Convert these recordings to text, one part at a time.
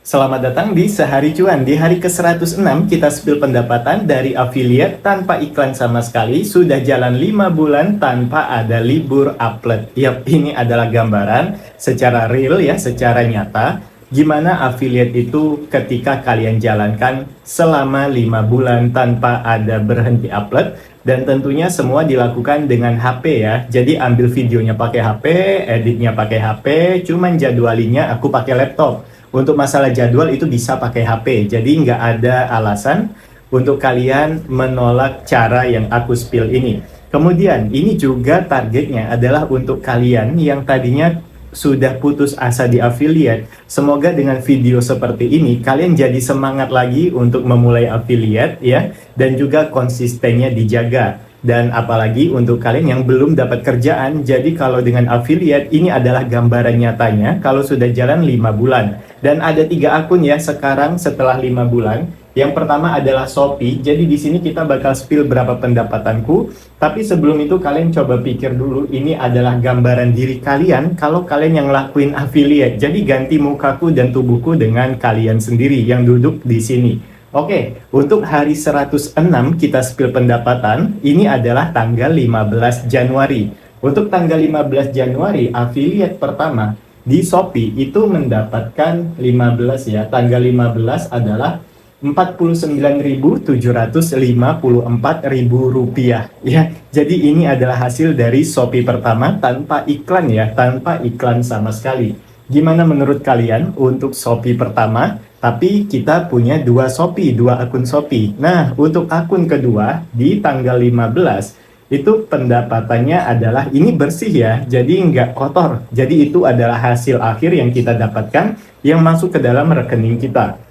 Selamat datang di Sehari Cuan. Di hari ke-106 kita spill pendapatan dari affiliate tanpa iklan sama sekali. Sudah jalan 5 bulan tanpa ada libur upload. Yap, ini adalah gambaran secara real ya, secara nyata. Gimana affiliate itu ketika kalian jalankan selama 5 bulan tanpa ada berhenti upload. Dan tentunya semua dilakukan dengan HP ya. Jadi ambil videonya pakai HP, editnya pakai HP, cuman jadwalinya aku pakai laptop. Untuk masalah jadwal itu bisa pakai HP, jadi nggak ada alasan untuk kalian menolak cara yang aku spill ini. Kemudian ini juga targetnya adalah untuk kalian yang tadinya sudah putus asa di affiliate. Semoga dengan video seperti ini kalian jadi semangat lagi untuk memulai affiliate ya, dan juga konsistennya dijaga. Dan apalagi untuk kalian yang belum dapat kerjaan, jadi kalau dengan affiliate ini adalah gambaran nyatanya kalau sudah jalan 5 bulan. Dan ada 3 akun ya sekarang setelah 5 bulan. Yang pertama adalah Shopee. Jadi di sini kita bakal spill berapa pendapatanku. Tapi sebelum itu kalian coba pikir dulu, ini adalah gambaran diri kalian kalau kalian yang lakuin affiliate. Jadi ganti mukaku dan tubuhku dengan kalian sendiri yang duduk di sini. Oke, untuk hari 106 kita spill pendapatan, ini adalah tanggal 15 Januari. Untuk tanggal 15 Januari, affiliate pertama di Shopee itu mendapatkan 15 ya. Tanggal 15 adalah Rp49.754.000 ya. Jadi ini adalah hasil dari Shopee pertama tanpa iklan ya, tanpa iklan sama sekali. Gimana menurut kalian untuk Shopee pertama? Tapi kita punya 2 Shopee, 2 akun Shopee. Nah, untuk akun kedua di tanggal 15 itu pendapatannya adalah ini bersih ya, jadi nggak kotor. Jadi itu adalah hasil akhir yang kita dapatkan yang masuk ke dalam rekening kita.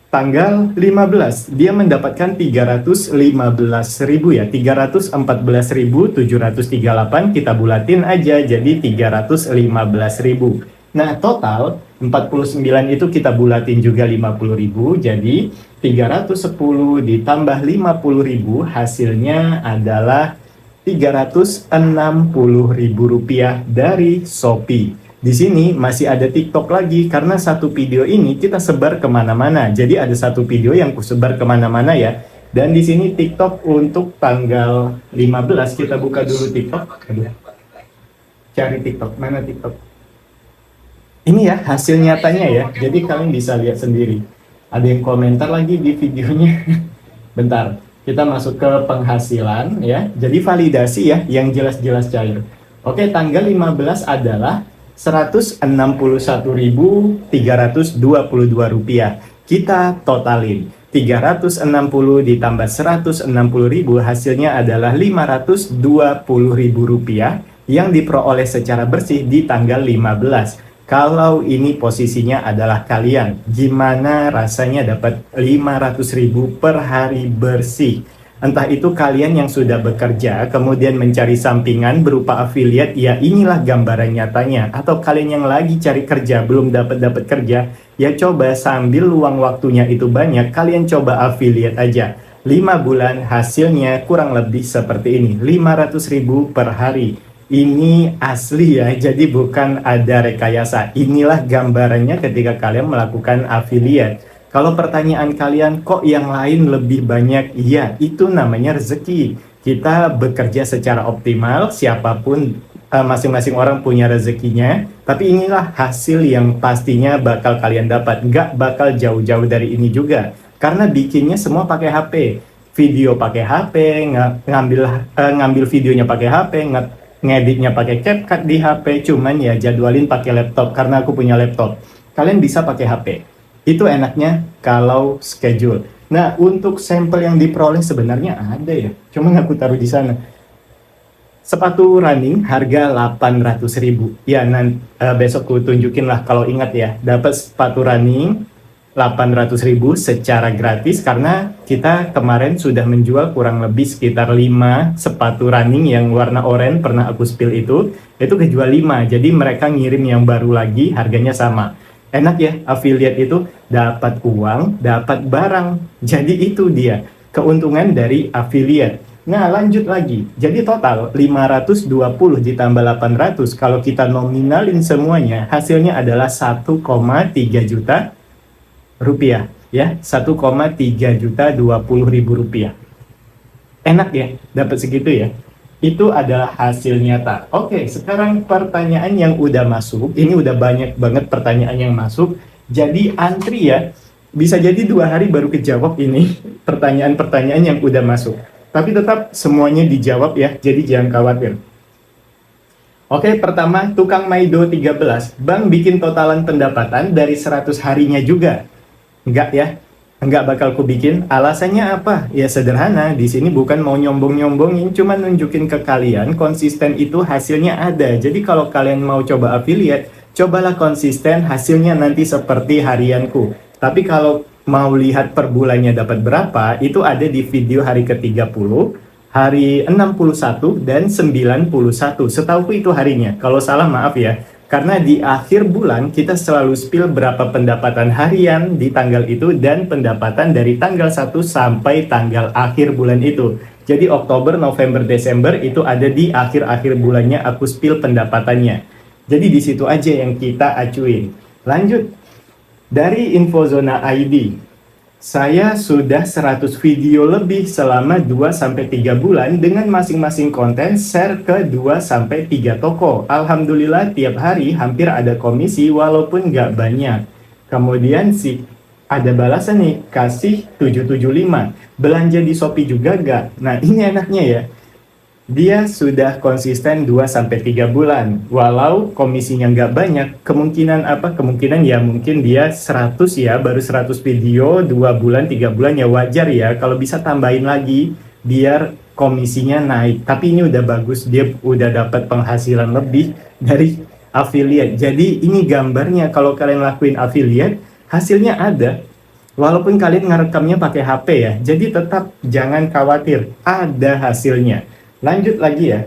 Tanggal 15 dia mendapatkan 315.000 ya, 314.738 kita bulatin aja jadi 315.000. Nah, total 49 itu kita bulatin juga 50.000, jadi 310 ditambah 50.000 hasilnya adalah Rp360.000 dari Shopee. Di sini masih ada TikTok lagi karena satu video ini kita sebar kemana-mana. Jadi ada satu video yang kusebar kemana-mana ya. Dan di sini TikTok untuk tanggal 15 kita buka dulu TikTok. Cari TikTok, mana TikTok? Ini ya hasil nyatanya ya, jadi kalian bisa lihat sendiri. Ada yang komentar lagi di videonya. Bentar, kita masuk ke penghasilan ya. Jadi validasi ya, yang jelas-jelas cair. Oke, tanggal 15 adalah Rp161.322. Kita totalin. 360 ditambah 160.000 hasilnya adalah Rp520.000 yang diperoleh secara bersih di tanggal 15. Kalau ini posisinya adalah kalian, gimana rasanya dapat 500.000 per hari bersih? Entah itu kalian yang sudah bekerja, kemudian mencari sampingan berupa affiliate, ya inilah gambaran nyatanya. Atau kalian yang lagi cari kerja, belum dapat kerja, ya coba sambil luang waktunya itu banyak, kalian coba affiliate aja. 5 bulan hasilnya kurang lebih seperti ini, 500.000 per hari. Ini asli ya, jadi bukan ada rekayasa. Inilah gambarannya ketika kalian melakukan affiliate. Kalau pertanyaan kalian, kok yang lain lebih banyak? Iya, itu namanya rezeki. Kita bekerja secara optimal, siapapun, masing-masing orang punya rezekinya. Tapi inilah hasil yang pastinya bakal kalian dapat. Nggak bakal jauh-jauh dari ini juga. Karena bikinnya semua pakai HP. Video pakai HP, ngambil videonya pakai HP, ngeditnya pakai CapCut di HP, cuman ya jadwalin pakai laptop karena aku punya laptop. Kalian bisa pakai HP. Itu enaknya kalau schedule. Nah, untuk sampel yang diperoleh sebenarnya ada ya. Cuman aku taruh di sana. Sepatu running harga 800.000. Ya, besok ku tunjukin lah kalau ingat ya. Dapat sepatu running 800.000 secara gratis karena kita kemarin sudah menjual kurang lebih sekitar 5 sepatu running yang warna oranye pernah aku spill itu kejual 5, jadi mereka ngirim yang baru lagi harganya sama. Enak ya, affiliate itu dapat uang, dapat barang, jadi itu dia keuntungan dari affiliate. Nah, lanjut lagi, jadi total 520 ditambah 800 kalau kita nominalin semuanya hasilnya adalah 1,3 juta rupiah ya, 1,3.020.000 rupiah. Enak ya dapat segitu ya. Itu adalah hasil nyata. Oke, sekarang pertanyaan yang udah masuk, ini udah banyak banget pertanyaan yang masuk, jadi antri ya. Bisa jadi 2 hari baru kejawab ini pertanyaan-pertanyaan yang udah masuk, tapi tetap semuanya dijawab ya, jadi jangan khawatir. Oke, pertama, tukang Maido 13, Bang bikin totalan pendapatan dari 100 harinya juga. Enggak ya, enggak bakal ku bikin. Alasannya apa? Ya sederhana, di sini bukan mau nyombong-nyombongin, cuma nunjukin ke kalian konsisten itu hasilnya ada. Jadi kalau kalian mau coba affiliate, cobalah konsisten, hasilnya nanti seperti harianku. Tapi kalau mau lihat per bulannya dapat berapa, itu ada di video hari ke-30, hari 61 dan 91. Setauku itu harinya. Kalau salah maaf ya. Karena di akhir bulan kita selalu spill berapa pendapatan harian di tanggal itu dan pendapatan dari tanggal 1 sampai tanggal akhir bulan itu. Jadi Oktober, November, Desember itu ada di akhir-akhir bulannya aku spill pendapatannya. Jadi di situ aja yang kita acuin. Lanjut. Dari Infozona ID, saya sudah 100 video lebih selama 2-3 bulan dengan masing-masing konten share ke 2-3 toko. Alhamdulillah tiap hari hampir ada komisi walaupun nggak banyak. Kemudian sih ada balasan nih, kasih 775. Belanja di Shopee juga nggak? Nah ini enaknya ya. Dia sudah konsisten 2-3 bulan. Walau komisinya nggak banyak, kemungkinan ya mungkin dia 100 ya, baru 100 video, 2 bulan, 3 bulan ya wajar ya. Kalau bisa tambahin lagi, biar komisinya naik. Tapi ini udah bagus, dia udah dapat penghasilan lebih dari affiliate. Jadi ini gambarnya kalau kalian lakuin affiliate, hasilnya ada. Walaupun kalian ngerekamnya pakai HP ya, jadi tetap jangan khawatir, ada hasilnya. Lanjut lagi ya.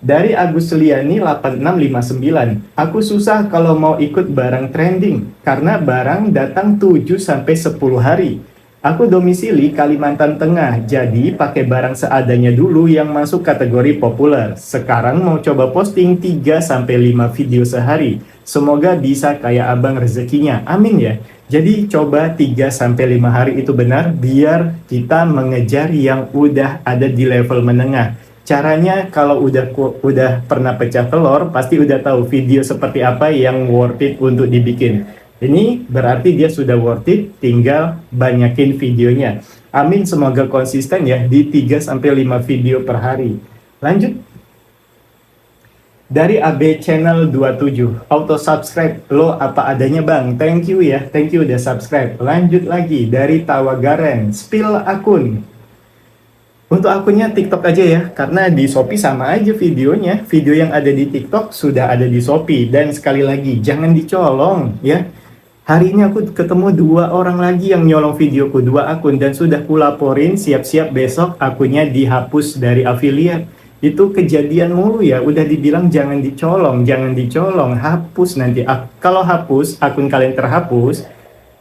Dari Agus Liani 8659. Aku susah kalau mau ikut barang trending karena barang datang 7-10 hari. Aku domisili Kalimantan Tengah, jadi pakai barang seadanya dulu yang masuk kategori populer. Sekarang mau coba posting 3-5 video sehari. Semoga bisa kayak abang rezekinya. Amin ya. Jadi coba 3-5 hari itu benar biar kita mengejar yang udah ada di level menengah. Caranya kalau udah pernah pecah telur, pasti udah tahu video seperti apa yang worth it untuk dibikin. Ini berarti dia sudah worth it, tinggal banyakin videonya. Amin, semoga konsisten ya di 3-5 video per hari. Lanjut. Dari AB Channel 27, auto subscribe, lo apa adanya bang, thank you ya, thank you udah subscribe. Lanjut lagi, dari Tawagaren, spill akun. Untuk akunnya TikTok aja ya, karena di Shopee sama aja videonya, video yang ada di TikTok sudah ada di Shopee. Dan sekali lagi, jangan dicolong ya. Hari ini aku ketemu 2 orang lagi yang nyolong videoku, 2 akun, dan sudah kulaporin, siap-siap besok akunnya dihapus dari affiliate. Itu kejadian mulu ya, udah dibilang jangan dicolong, hapus nanti. Kalau hapus, akun kalian terhapus,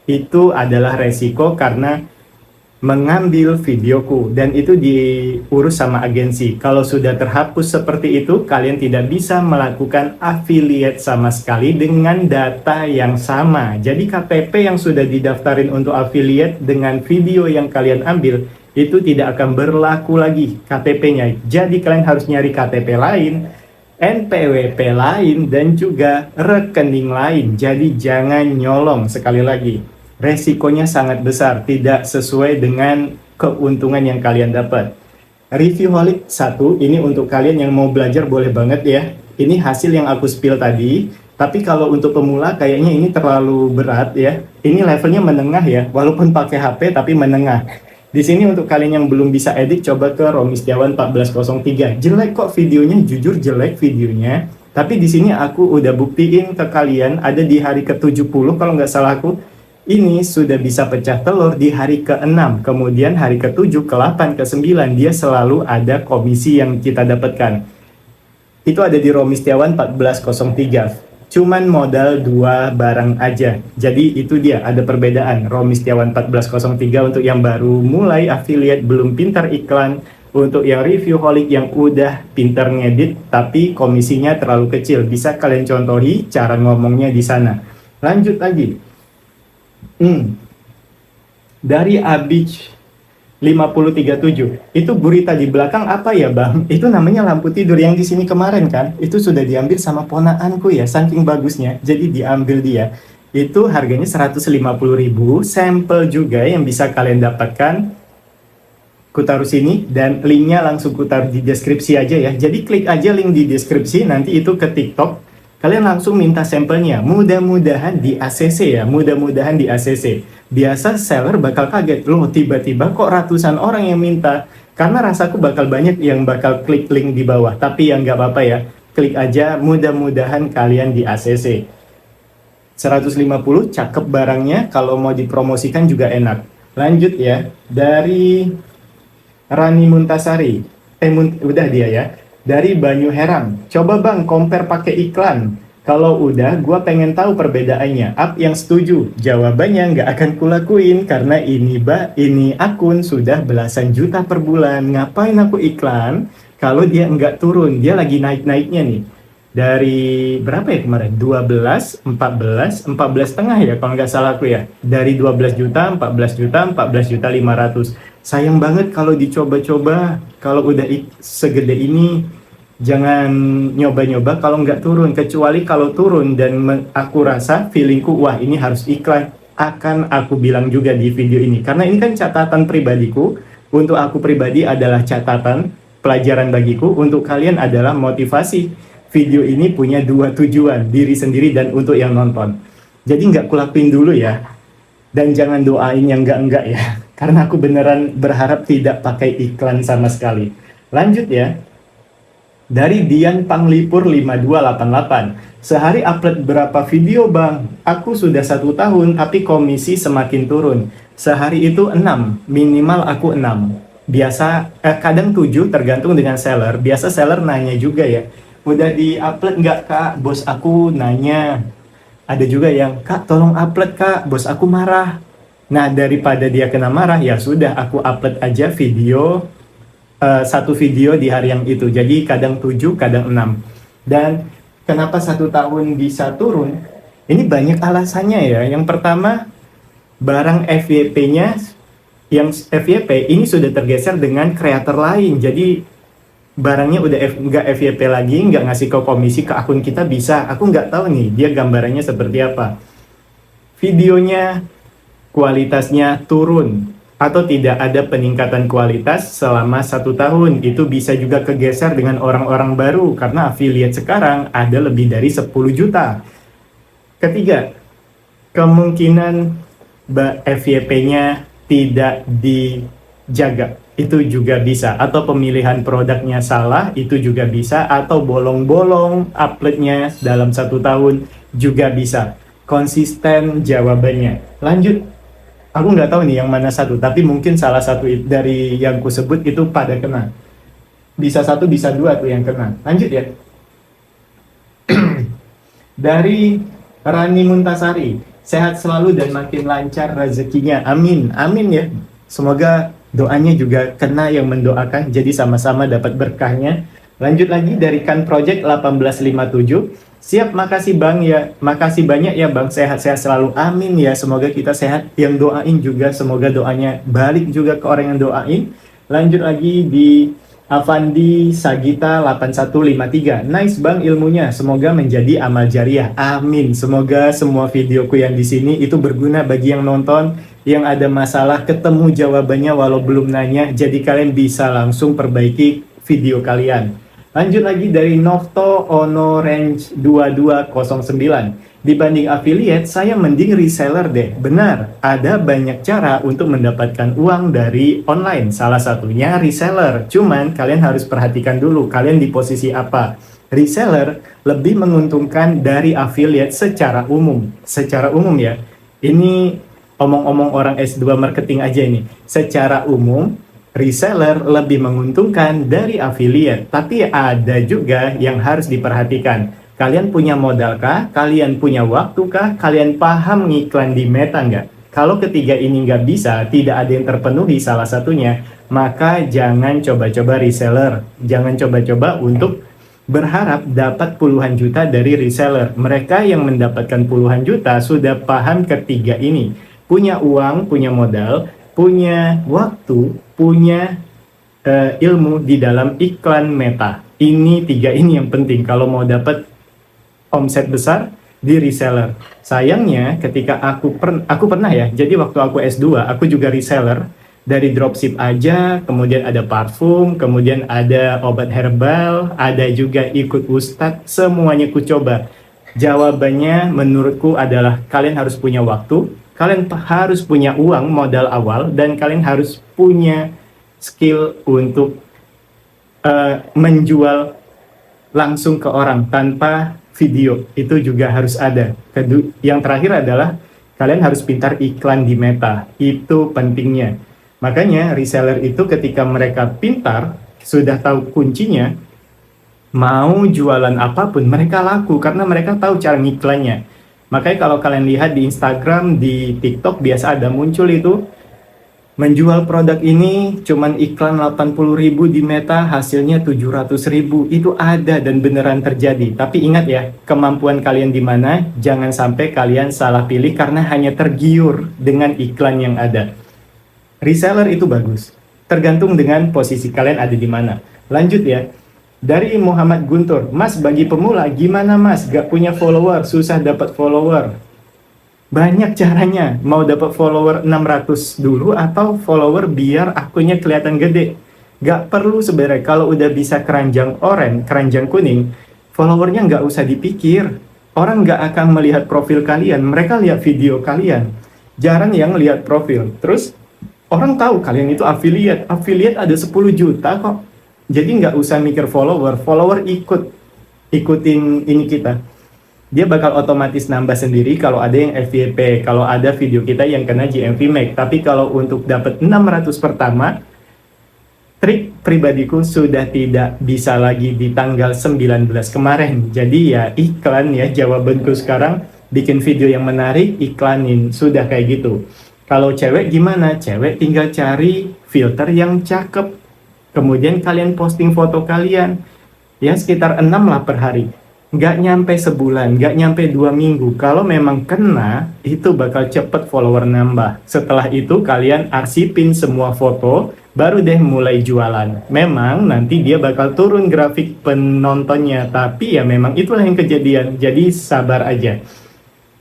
itu adalah resiko karena mengambil videoku, dan itu diurus sama agensi. Kalau sudah terhapus seperti itu, kalian tidak bisa melakukan affiliate sama sekali dengan data yang sama. Jadi KTP yang sudah didaftarin untuk affiliate dengan video yang kalian ambil, itu tidak akan berlaku lagi KTP-nya. Jadi kalian harus nyari KTP lain, NPWP lain, dan juga rekening lain. Jadi jangan nyolong, sekali lagi. Resikonya sangat besar, tidak sesuai dengan keuntungan yang kalian dapat. Reviewholic 1, ini untuk kalian yang mau belajar boleh banget ya. Ini hasil yang aku spill tadi, tapi kalau untuk pemula kayaknya ini terlalu berat ya. Ini levelnya menengah ya, walaupun pakai HP tapi menengah. Di sini untuk kalian yang belum bisa edit, coba ke Romi Setiawan 1403. Jelek kok videonya, jujur jelek videonya. Tapi di sini aku udah buktiin ke kalian, ada di hari ke-70 kalau nggak salah aku. Ini sudah bisa pecah telur di hari ke-6, kemudian hari ke-7, ke-8, ke-9, dia selalu ada komisi yang kita dapatkan. Itu ada di Romi Setiawan 1403. Cuman modal 2 barang aja. Jadi itu dia, ada perbedaan. Romi Setiawan 1403 untuk yang baru mulai affiliate, belum pintar iklan. Untuk yang reviewholic yang udah pintar ngedit, tapi komisinya terlalu kecil. Bisa kalian contohi cara ngomongnya di sana. Lanjut lagi. Dari Abich 5037 itu gurita di belakang apa ya bang? Itu namanya lampu tidur yang di sini kemarin kan? Itu sudah diambil sama ponaanku ya, saking bagusnya. Jadi diambil dia. Itu harganya 150.000, sampel juga yang bisa kalian dapatkan. Ku taruh sini dan linknya langsung ku taruh di deskripsi aja ya. Jadi klik aja link di deskripsi, nanti itu ke TikTok. Kalian langsung minta sampelnya. Mudah-mudahan di ACC ya, mudah-mudahan di ACC. Biasa seller bakal kaget, loh tiba-tiba kok ratusan orang yang minta. Karena rasaku bakal banyak yang bakal klik link di bawah. Tapi ya nggak apa-apa ya, klik aja, mudah-mudahan kalian di ACC. 150, cakep barangnya, kalau mau dipromosikan juga enak. Lanjut ya, dari Rani Muntasari. Udah dia ya. Dari Banyu Herang. Coba bang, compare pakai iklan. Kalau udah, gue pengen tahu perbedaannya. Up yang setuju. Jawabannya nggak akan kulakuin karena ini akun sudah belasan juta per bulan. Ngapain aku iklan kalau dia nggak turun? Dia lagi naik-naiknya nih. Dari berapa ya kemarin? 12, 14 setengah ya kalau nggak salah aku ya. Dari 12 juta, 14 juta, 14 juta 500. Sayang banget kalau dicoba-coba. Kalau udah segede ini, jangan nyoba-nyoba kalau nggak turun, kecuali kalau turun dan aku rasa feelingku, wah ini harus iklan, akan aku bilang juga di video ini. Karena ini kan catatan pribadiku, untuk aku pribadi adalah catatan, pelajaran bagiku, untuk kalian adalah motivasi. Video ini punya dua tujuan, diri sendiri dan untuk yang nonton. Jadi nggak kulakuin dulu ya, dan jangan doain yang enggak-enggak ya, karena aku beneran berharap tidak pakai iklan sama sekali. Lanjut ya. Dari Dian Panglipur 5288. Sehari upload berapa video bang? Aku sudah 1 tahun tapi komisi semakin turun. Sehari itu 6, minimal aku 6. Biasa kadang 7 tergantung dengan seller. Biasa seller nanya juga ya, udah di upload nggak kak? Bos aku nanya. Ada juga yang, kak tolong upload kak, bos aku marah. Nah daripada dia kena marah, ya sudah aku upload aja video, satu video di hari yang itu. Jadi kadang 7, kadang 6. Dan kenapa 1 tahun bisa turun? Ini banyak alasannya ya. Yang pertama, barang FYP-nya, yang FYP ini sudah tergeser dengan kreator lain. Jadi barangnya udah nggak FYP lagi, nggak ngasih ke komisi ke akun kita bisa. Aku nggak tahu nih dia gambarannya seperti apa. Videonya kualitasnya turun atau tidak ada peningkatan kualitas selama 1 tahun. Itu bisa juga kegeser dengan orang-orang baru karena affiliate sekarang ada lebih dari 10 juta. Ketiga, kemungkinan FYP-nya tidak dijaga. Itu juga bisa, atau pemilihan produknya salah, itu juga bisa, atau bolong-bolong uploadnya dalam 1 tahun juga bisa. Konsisten jawabannya. Lanjut, aku nggak tahu nih yang mana satu, tapi mungkin salah satu dari yang kusebut itu pada kena. Bisa 1, bisa 2 tuh yang kena. Lanjut ya. Dari Rani Muntasari, sehat selalu dan makin lancar rezekinya. Amin, amin ya. Semoga doanya juga kena yang mendoakan, jadi sama-sama dapat berkahnya. Lanjut lagi dari Kan Project 1857. Siap, makasih bang ya, makasih banyak ya bang, sehat-sehat selalu, amin ya, semoga kita sehat. Yang doain juga semoga doanya balik juga ke orang yang doain. Lanjut lagi di Avandi Sagita 8153. Nice bang ilmunya, semoga menjadi amal jariah, amin. Semoga semua videoku yang di sini itu berguna bagi yang nonton, yang ada masalah ketemu jawabannya walau belum nanya, jadi kalian bisa langsung perbaiki video kalian. Lanjut lagi dari Nofto Ono Range 2209. Dibanding affiliate, saya mending reseller deh. Benar, ada banyak cara untuk mendapatkan uang dari online. Salah satunya reseller. Cuman kalian harus perhatikan dulu, kalian di posisi apa. Reseller lebih menguntungkan dari affiliate secara umum. Secara umum ya. Ini omong-omong orang S2 marketing aja ini. Secara umum, reseller lebih menguntungkan dari affiliate. Tapi ada juga yang harus diperhatikan. Kalian punya modal kah? Kalian punya waktu kah? Kalian paham ngiklan di Meta nggak? Kalau ketiga ini nggak bisa, tidak ada yang terpenuhi salah satunya, maka jangan coba-coba reseller. Jangan coba-coba untuk berharap dapat puluhan juta dari reseller. Mereka yang mendapatkan puluhan juta sudah paham ketiga ini. punya uang, punya modal, punya waktu, punya ilmu di dalam iklan Meta. Ini tiga ini yang penting kalau mau dapat omset besar di reseller. Sayangnya ketika aku pernah ya, jadi waktu aku S2 aku juga reseller dari dropship aja, kemudian ada parfum, kemudian ada obat herbal, ada juga ikut ustadz, semuanya ku coba. Jawabannya menurutku adalah kalian harus punya waktu, kalian harus punya uang modal awal, dan kalian harus punya skill untuk menjual langsung ke orang tanpa video. Itu juga harus ada. Yang terakhir adalah kalian harus pintar iklan di Meta. Itu pentingnya. Makanya reseller itu ketika mereka pintar, sudah tahu kuncinya, mau jualan apapun mereka laku karena mereka tahu cara ngiklannya. Makanya kalau kalian lihat di Instagram, di TikTok biasa ada muncul itu menjual produk ini cuman iklan 80.000 di Meta, hasilnya 700.000. Itu ada dan beneran terjadi. Tapi ingat ya, kemampuan kalian di mana, jangan sampai kalian salah pilih karena hanya tergiur dengan iklan yang ada. Reseller itu bagus, tergantung dengan posisi kalian ada di mana. Lanjut ya, dari Muhammad Guntur, Mas bagi pemula gimana Mas, gak punya follower, susah dapat follower. Banyak caranya, mau dapat follower 600 dulu atau follower biar akunnya kelihatan gede. Gak perlu sebenarnya, kalau udah bisa keranjang oranye, keranjang kuning, followernya nggak usah dipikir. Orang nggak akan melihat profil kalian, mereka lihat video kalian. Jarang yang lihat profil. Terus orang tahu kalian itu affiliate ada 10 juta kok. Jadi nggak usah mikir follower ikutin ini kita. Dia bakal otomatis nambah sendiri kalau ada yang FYP, kalau ada video kita yang kena GMV Max. Tapi kalau untuk dapat 600 pertama, trik pribadiku sudah tidak bisa lagi di tanggal 19 kemarin. Jadi ya iklan ya, jawabanku sekarang bikin video yang menarik, iklanin, sudah kayak gitu. Kalau cewek gimana? Cewek tinggal cari filter yang cakep, kemudian kalian posting foto kalian, ya sekitar 6 lah per hari. Nggak nyampe sebulan, nggak nyampe 2 minggu. Kalau memang kena, itu bakal cepet follower nambah. Setelah itu kalian arsipin semua foto, baru deh mulai jualan. Memang nanti dia bakal turun grafik penontonnya, tapi ya memang itulah yang kejadian. Jadi sabar aja.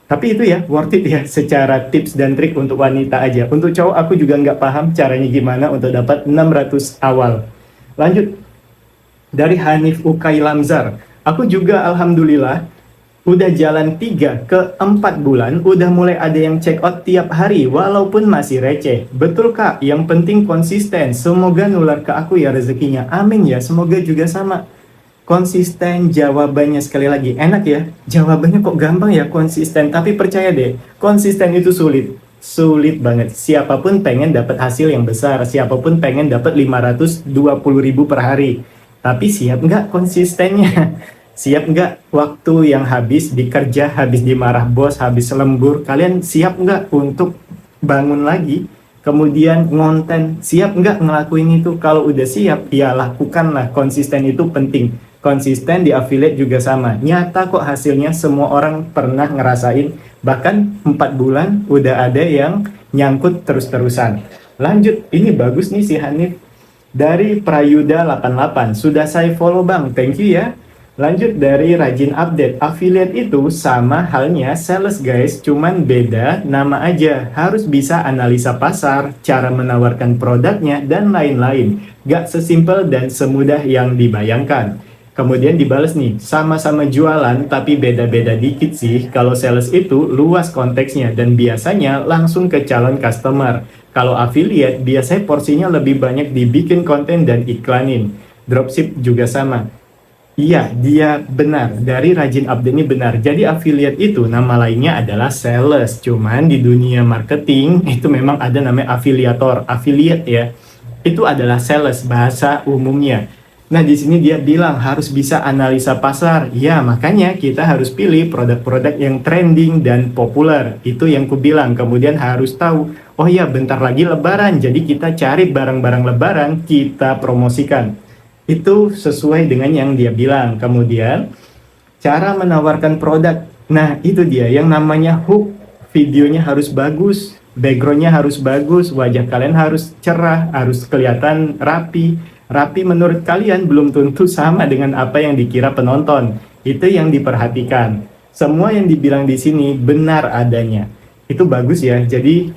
Tapi itu ya, worth it ya, secara tips dan trik untuk wanita aja. Untuk cowok aku juga nggak paham caranya gimana untuk dapat 600 awal. Lanjut, dari Hanif Ukay Lamzar. Aku juga alhamdulillah udah jalan 3 ke 4 bulan, udah mulai ada yang check out tiap hari walaupun masih receh. Betul Kak, yang penting konsisten. Semoga nular ke aku ya rezekinya. Amin ya, semoga juga sama. Konsisten, jawabannya sekali lagi enak ya. Jawabannya kok gampang ya, konsisten. Tapi percaya deh, konsisten itu sulit banget. Siapapun pengen dapat hasil yang besar, siapapun pengen dapat 520.000 per hari. Tapi siap nggak konsistennya? Siap nggak waktu yang habis dikerja, habis dimarah bos, habis lembur? Kalian siap nggak untuk bangun lagi? Kemudian ngonten, siap nggak ngelakuin itu? Kalau udah siap, ya lakukanlah. Konsisten itu penting. Konsisten di affiliate juga sama. Nyata kok hasilnya, semua orang pernah ngerasain. Bahkan 4 bulan udah ada yang nyangkut terus-terusan. Lanjut, ini bagus nih si Hanif. Dari Prayuda 88, sudah saya follow bang, thank you ya. Lanjut dari Rajin Update, affiliate itu sama halnya sales guys, cuman beda nama aja. Harus bisa analisa pasar, cara menawarkan produknya, dan lain-lain. Gak sesimpel dan semudah yang dibayangkan. Kemudian dibales nih, sama-sama jualan tapi beda-beda dikit sih. Kalau sales itu luas konteksnya dan biasanya langsung ke calon customer. Kalau affiliate biasanya porsinya lebih banyak dibikin konten dan iklanin. Dropship juga sama. Iya, dia benar. Dari Rajin Update ini benar. Jadi affiliate itu nama lainnya adalah sales. Cuman di dunia marketing itu memang ada namanya afiliator, affiliate ya. Itu adalah sales bahasa umumnya. Nah, di sini dia bilang harus bisa analisa pasar. Ya, makanya kita harus pilih produk-produk yang trending dan populer. Itu yang ku bilang. Kemudian harus tahu, oh ya bentar lagi lebaran. Jadi kita cari barang-barang lebaran, kita promosikan. Itu sesuai dengan yang dia bilang. Kemudian cara menawarkan produk. Nah, itu dia yang namanya hook. Videonya harus bagus. backgroundnya harus bagus, wajah kalian harus cerah, harus kelihatan rapi. Rapi menurut kalian belum tentu sama dengan apa yang dikira penonton. Itu yang diperhatikan. Semua yang dibilang di sini benar adanya. Itu bagus ya. Jadi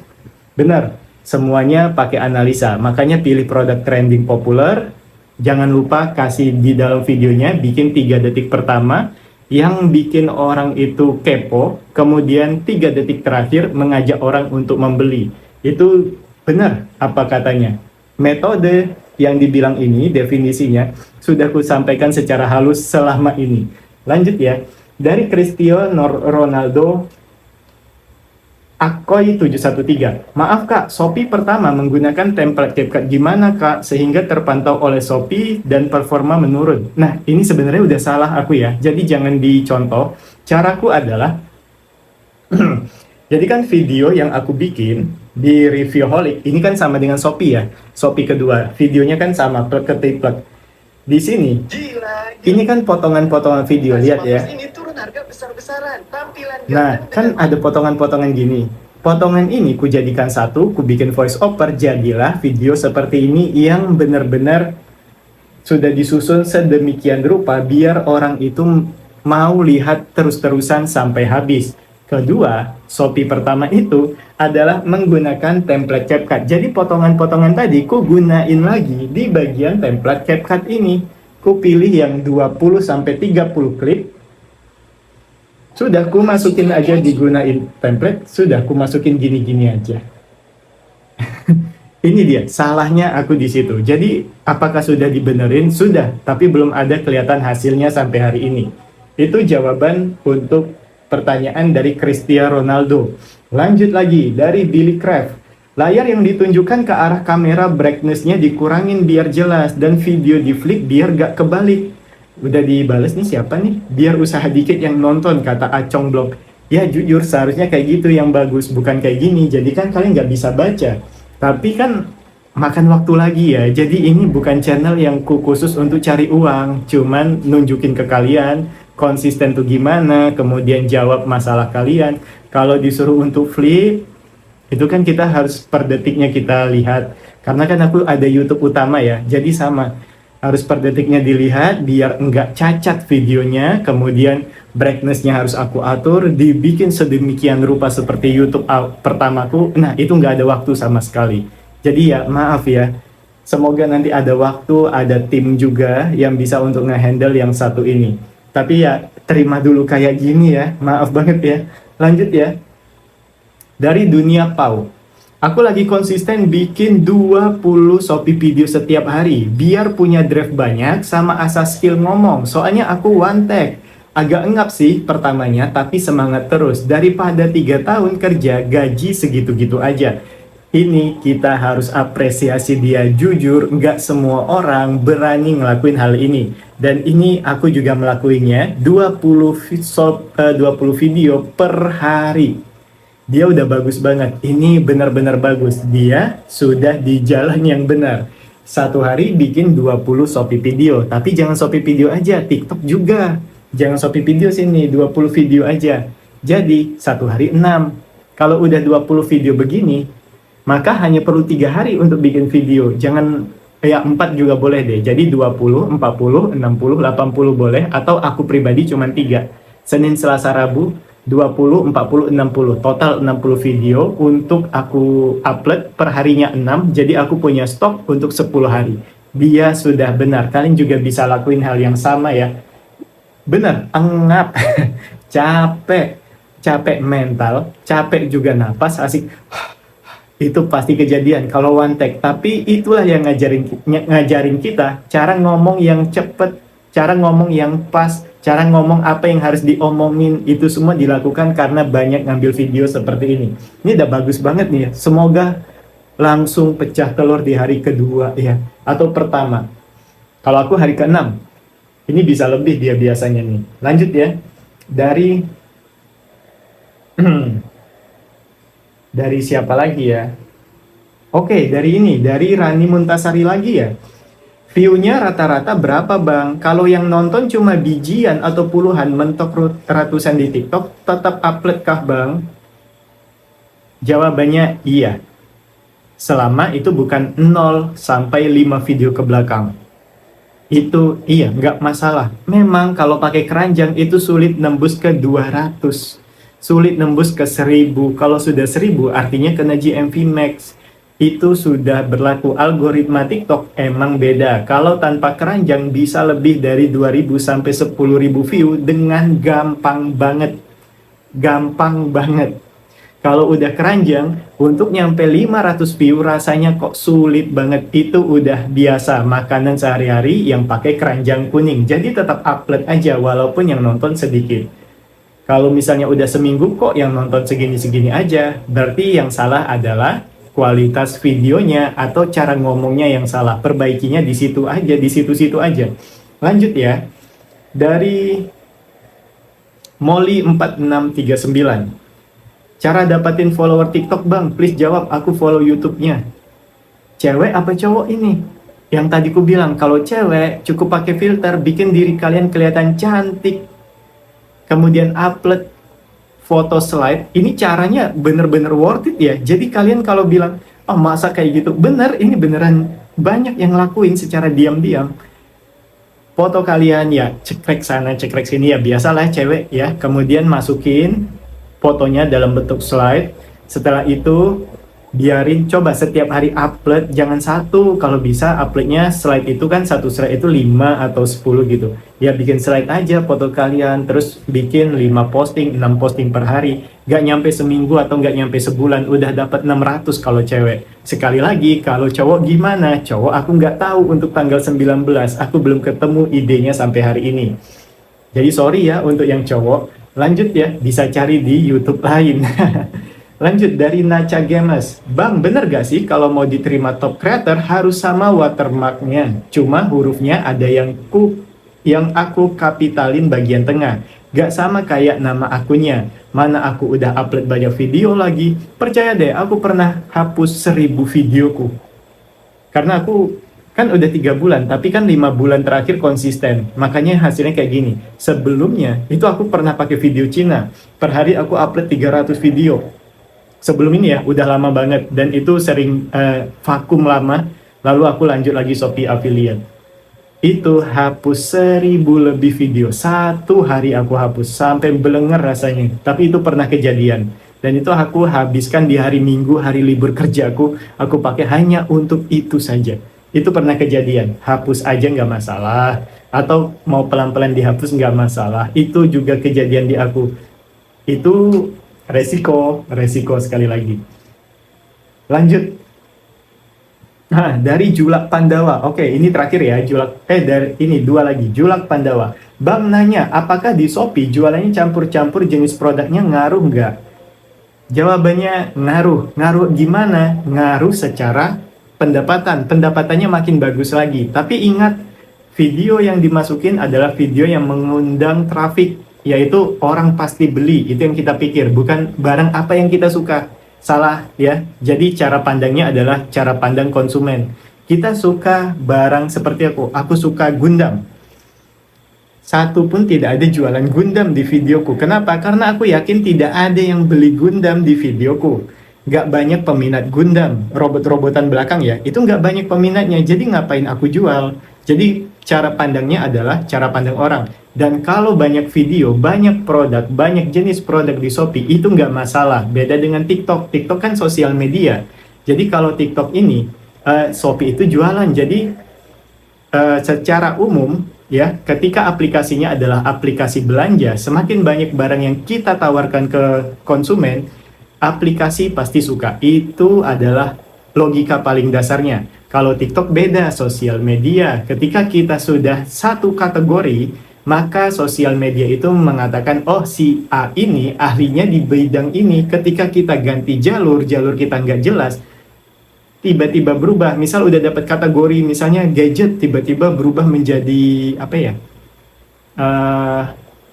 benar, semuanya pakai analisa. Makanya pilih produk trending populer. Jangan lupa kasih di dalam videonya, bikin 3 detik pertama yang bikin orang itu kepo, kemudian 3 detik terakhir mengajak orang untuk membeli. Itu benar apa katanya. Metode yang dibilang ini, definisinya, sudah ku sampaikan secara halus selama ini. Lanjut ya, dari Cristiano Ronaldo Akoy 713. Maaf kak, Shopee pertama menggunakan template CapCut. Gimana kak sehingga terpantau oleh Shopee dan performa menurun? Nah, ini sebenarnya udah salah aku ya. Jadi jangan dicontoh. Caraku adalah jadi kan video yang aku bikin di Reviewholic ini kan sama dengan Shopee ya. Shopee kedua, videonya kan sama plug ke plug. Di sini, ini kan potongan-potongan video, lihat ya. Harga besar-besaran, tampilan. Nah, kan ada potongan-potongan gini. Potongan ini ku jadikan satu, ku bikin voice over, jadilah video seperti ini yang benar-benar sudah disusun sedemikian rupa biar orang itu mau lihat terus-terusan sampai habis. Kedua, Shopee pertama itu adalah menggunakan template CapCut. Jadi potongan-potongan tadi ku gunain lagi di bagian template CapCut ini. Ku pilih yang 20 sampai 30 klip. Sudah ku masukin aja, digunain template, sudah ku masukin gini-gini aja. Ini dia, salahnya aku di situ. Jadi, apakah sudah dibenerin? Sudah, tapi belum ada kelihatan hasilnya sampai hari ini. Itu jawaban untuk pertanyaan dari Cristiano Ronaldo. Lanjut lagi, dari Billy Craft. Layar yang ditunjukkan ke arah kamera brightness-nya dikurangin biar jelas, dan video di flick biar gak kebalik. Udah dibales nih siapa nih? Biar usaha dikit yang nonton, kata Acong Blog. Ya jujur seharusnya kayak gitu yang bagus, bukan kayak gini. Jadi kan kalian nggak bisa baca. Tapi kan makan waktu lagi ya. Jadi ini bukan channel yang khusus untuk cari uang. Cuman nunjukin ke kalian konsisten tuh gimana, kemudian jawab masalah kalian. Kalau disuruh untuk flip, itu kan kita harus per detiknya kita lihat. Karena kan aku ada YouTube utama ya, jadi sama. Harus per detiknya dilihat biar enggak cacat videonya, kemudian brightness-nya harus aku atur, dibikin sedemikian rupa seperti YouTube pertamaku. Nah, itu nggak ada waktu sama sekali. Jadi ya maaf ya, semoga nanti ada waktu, ada tim juga yang bisa untuk nge-handle yang satu ini. Tapi ya terima dulu kayak gini ya, maaf banget ya. Lanjut ya, dari Dunia Pau. Aku lagi konsisten bikin 20 Shopee video setiap hari, biar punya draft banyak sama asas skill ngomong. Soalnya aku one take. Agak engap sih pertamanya, tapi semangat terus. Daripada 3 tahun kerja, gaji segitu-gitu aja. Ini kita harus apresiasi dia, jujur, nggak semua orang berani ngelakuin hal ini. Dan ini aku juga melakuinnya, 20 video per hari. Dia udah bagus banget, ini benar-benar bagus. Dia sudah di jalan yang benar. Satu hari bikin 20 Shopee video. Tapi jangan Shopee video aja, TikTok juga. Jangan Shopee video sini, 20 video aja. Jadi, satu hari 6. Kalau udah 20 video begini, maka hanya perlu 3 hari untuk bikin video. Jangan, ya 4 juga boleh deh. Jadi 20, 40, 60, 80 boleh. Atau aku pribadi cuma 3. Senin, Selasa, Rabu, 20, 40, 60. Total 60 video untuk aku upload per harinya 6. Jadi aku punya stok untuk 10 hari. Dia sudah benar. Kalian juga bisa lakuin hal yang sama ya. Benar, engap. Capek mental, capek juga napas, asik. Itu pasti kejadian kalau one take. Tapi itulah yang ngajarin kita cara ngomong yang cepet, cara ngomong yang pas, cara ngomong apa yang harus diomongin. Itu semua dilakukan karena banyak ngambil video seperti ini. Ini udah bagus banget nih ya. Semoga langsung pecah telur di hari kedua ya, atau pertama. Kalau aku hari ke-6, ini bisa lebih dia biasanya nih. Lanjut ya, dari dari siapa lagi ya? Oke, dari ini, dari Rani Muntasari lagi ya. View-nya rata-rata berapa bang? Kalau yang nonton cuma bijian atau puluhan, mentok ratusan di TikTok, tetap upload kah bang? Jawabannya iya. Selama itu bukan 0 sampai 5 video ke belakang. Itu iya, nggak masalah. Memang kalau pakai keranjang itu sulit nembus ke 200. Sulit nembus ke 1000. Kalau sudah 1000 artinya kena GMV Max. Itu sudah berlaku algoritma TikTok emang beda. Kalau tanpa keranjang bisa lebih dari 2000 sampai 10.000 view dengan gampang banget. Gampang banget. Kalau udah keranjang, untuk nyampe 500 view rasanya kok sulit banget. Itu udah biasa makanan sehari-hari yang pakai keranjang kuning. Jadi tetap upload aja walaupun yang nonton sedikit. Kalau misalnya udah seminggu kok yang nonton segini-segini aja, berarti yang salah adalah kualitas videonya atau cara ngomongnya yang salah. Perbaikinya di situ aja, di situ-situ aja. Lanjut ya. Dari Molly 4639. Cara dapatin follower TikTok bang, please jawab, aku follow YouTube-nya. Cewek apa cowok ini? Yang tadi ku bilang, kalau cewek cukup pakai filter, bikin diri kalian kelihatan cantik. Kemudian upload foto slide, ini caranya bener-bener worth it ya. Jadi kalian kalau bilang, oh masa kayak gitu, bener, ini beneran banyak yang lakuin secara diam-diam. Foto kalian ya, cekrek sana, cekrek sini ya, biasalah cewek ya. Kemudian masukin fotonya dalam bentuk slide. Setelah itu biarin, coba setiap hari upload, jangan satu, kalau bisa uploadnya slide itu kan satu slide itu 5 atau 10 gitu ya. Bikin slide aja foto kalian, terus bikin 5 posting, 6 posting per hari. Gak nyampe seminggu atau gak nyampe sebulan udah dapat 600 kalau cewek. Sekali lagi, kalau cowok gimana? Cowok aku nggak tahu untuk tanggal 19, aku belum ketemu idenya sampai hari ini. Jadi sorry ya untuk yang cowok. Lanjut ya, bisa cari di YouTube lain. Lanjut dari Nacha Games. Bang, bener gak sih kalau mau diterima top creator harus sama watermarknya? Cuma hurufnya ada yang aku kapitalin bagian tengah. Gak sama kayak nama akunnya. Mana aku udah upload banyak video lagi. Percaya deh, aku pernah hapus 1000 videoku. Karena aku kan udah 3 bulan, tapi kan 5 bulan terakhir konsisten. Makanya hasilnya kayak gini. Sebelumnya, itu aku pernah pakai video Cina. Per hari aku upload 300 video. Sebelum ini ya, udah lama banget. Dan itu sering vakum lama. Lalu aku lanjut lagi Shopee Affiliate. Itu hapus 1000 lebih video. Satu hari aku hapus. Sampai belenger rasanya. Tapi itu pernah kejadian. Dan itu aku habiskan di hari Minggu, hari libur kerjaku. Aku pakai hanya untuk itu saja. Itu pernah kejadian, hapus aja nggak masalah, atau mau pelan-pelan dihapus nggak masalah. Itu juga kejadian di aku. Itu resiko sekali lagi. Lanjut. Nah, dari Julak Pandawa. Oke, ini terakhir ya, dari ini 2 lagi, Julak Pandawa. Bang nanya, apakah di Shopee jualannya campur-campur jenis produknya ngaruh nggak? Jawabannya ngaruh. Ngaruh gimana? Ngaruh secara pendapatannya makin bagus lagi. Tapi ingat, video yang dimasukin adalah video yang mengundang traffic, yaitu orang pasti beli. Itu yang kita pikir, bukan barang apa yang kita suka. Salah ya. Jadi cara pandangnya adalah cara pandang konsumen. Kita suka barang seperti aku suka Gundam. Satu pun tidak ada jualan Gundam di videoku. Kenapa? Karena aku yakin tidak ada yang beli Gundam di videoku. Gak banyak peminat Gundam, robot-robotan belakang ya, itu gak banyak peminatnya, jadi ngapain aku jual? Jadi cara pandangnya adalah cara pandang orang. Dan kalau banyak video, banyak produk, banyak jenis produk di Shopee, itu gak masalah. Beda dengan TikTok. TikTok kan sosial media. Jadi kalau TikTok ini, Shopee itu jualan. Jadi secara umum ya, ketika aplikasinya adalah aplikasi belanja, semakin banyak barang yang kita tawarkan ke konsumen, aplikasi pasti suka. Itu adalah logika paling dasarnya. Kalau TikTok beda, sosial media. Ketika kita sudah satu kategori, maka sosial media itu mengatakan, oh si A ini ahlinya di bidang ini. Ketika kita ganti jalur kita nggak jelas, tiba-tiba berubah. Misal udah dapat kategori, misalnya gadget, tiba-tiba berubah menjadi apa ya?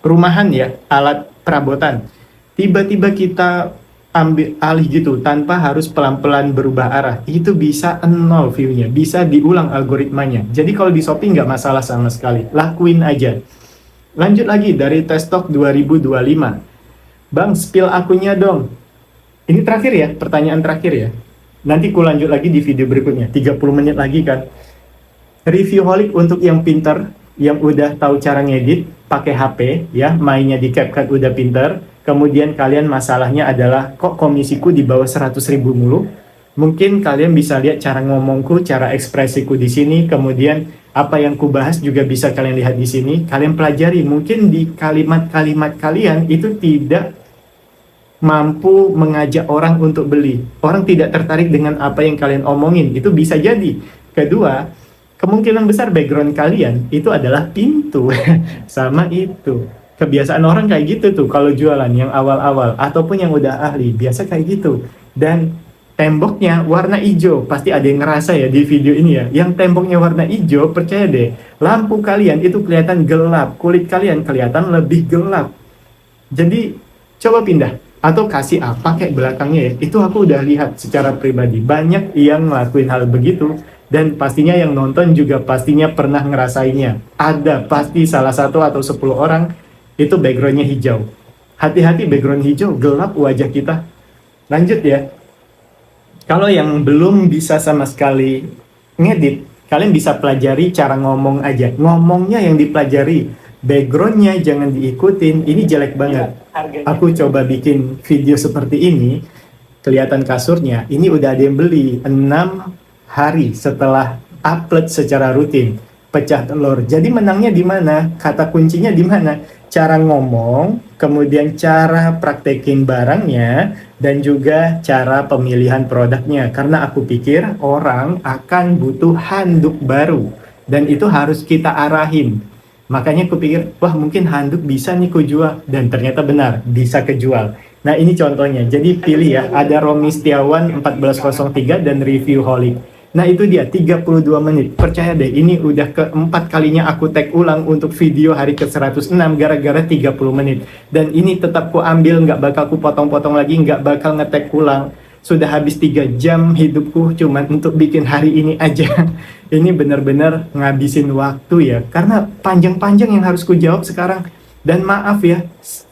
Rumahan ya, alat perabotan. Tiba-tiba kita ambil alih gitu tanpa harus pelan-pelan berubah arah, itu bisa 0 view-nya, bisa diulang algoritmanya. Jadi kalau di Shopee nggak masalah sama sekali, lakuin aja. Lanjut lagi dari Testok 2025. Bang, spill akunnya dong. Ini terakhir ya, pertanyaan terakhir ya. Nanti ku lanjut lagi di video berikutnya, 30 menit lagi kan. Reviewholic untuk yang pinter, yang udah tahu cara ngedit pakai HP ya, mainnya di CapCut udah pinter. Kemudian kalian masalahnya adalah kok komisiku di bawah 100.000 mulu. Mungkin kalian bisa lihat cara ngomongku, cara ekspresiku di sini, kemudian apa yang ku bahas juga bisa kalian lihat di sini. Kalian pelajari, mungkin di kalimat-kalimat kalian itu tidak mampu mengajak orang untuk beli. Orang tidak tertarik dengan apa yang kalian omongin, itu bisa jadi. Kedua, kemungkinan besar background kalian itu adalah pintu. Sama itu. Kebiasaan orang kayak gitu tuh kalau jualan yang awal-awal ataupun yang udah ahli, biasa kayak gitu. Dan temboknya warna hijau, pasti ada yang ngerasa ya di video ini ya. Yang temboknya warna hijau, percaya deh, lampu kalian itu kelihatan gelap, kulit kalian kelihatan lebih gelap. Jadi coba pindah atau kasih apa kayak belakangnya ya. Itu aku udah lihat secara pribadi, banyak yang ngelakuin hal begitu. Dan pastinya yang nonton juga pastinya pernah ngerasainnya. Ada pasti salah satu atau 10 orang itu backgroundnya hijau. Hati-hati, background hijau gelap wajah kita. Lanjut ya. Kalau yang belum bisa sama sekali ngedit, kalian bisa pelajari cara ngomong aja. Ngomongnya yang dipelajari, backgroundnya jangan diikutin. Ini jelek banget. Aku coba bikin video seperti ini, kelihatan kasurnya. Ini udah ada yang beli 6 hari setelah upload secara rutin. Pecah telur. Jadi menangnya di mana? Kata kuncinya di mana? Cara ngomong, kemudian cara praktekin barangnya, dan juga cara pemilihan produknya. Karena aku pikir orang akan butuh handuk baru, dan itu harus kita arahin. Makanya aku pikir, wah mungkin handuk bisa nih ku jual, dan ternyata benar, bisa kejual. Nah ini contohnya, jadi pilih ya, ada Romi Setiawan 1403 dan Reviewholic. Nah itu dia 32 menit, percaya deh ini udah keempat kalinya aku tag ulang untuk video hari ke-106 gara-gara 30 menit. Dan ini tetap ku ambil, nggak bakal ku potong-potong lagi, nggak bakal nge-tag ulang. Sudah habis 3 jam hidupku cuman untuk bikin hari ini aja. Ini bener-bener ngabisin waktu ya, karena panjang-panjang yang harus ku jawab sekarang. Dan maaf ya,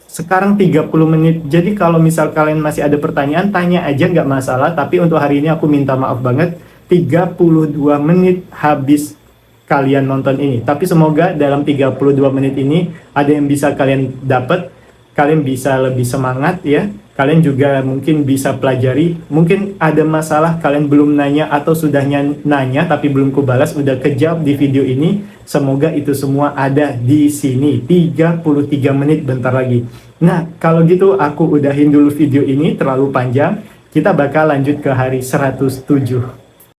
sekarang 30 menit, jadi kalau misal kalian masih ada pertanyaan, tanya aja nggak masalah. Tapi untuk hari ini aku minta maaf banget, 32 menit habis kalian nonton ini. Tapi semoga dalam 32 menit ini ada yang bisa kalian dapat, kalian bisa lebih semangat ya. Kalian juga mungkin bisa pelajari. Mungkin ada masalah kalian belum nanya atau sudah nanya tapi belum kubalas, udah kejawab di video ini. Semoga itu semua ada di sini. 33 menit bentar lagi. Nah, kalau gitu aku udahin dulu video ini, terlalu panjang. Kita bakal lanjut ke hari 107.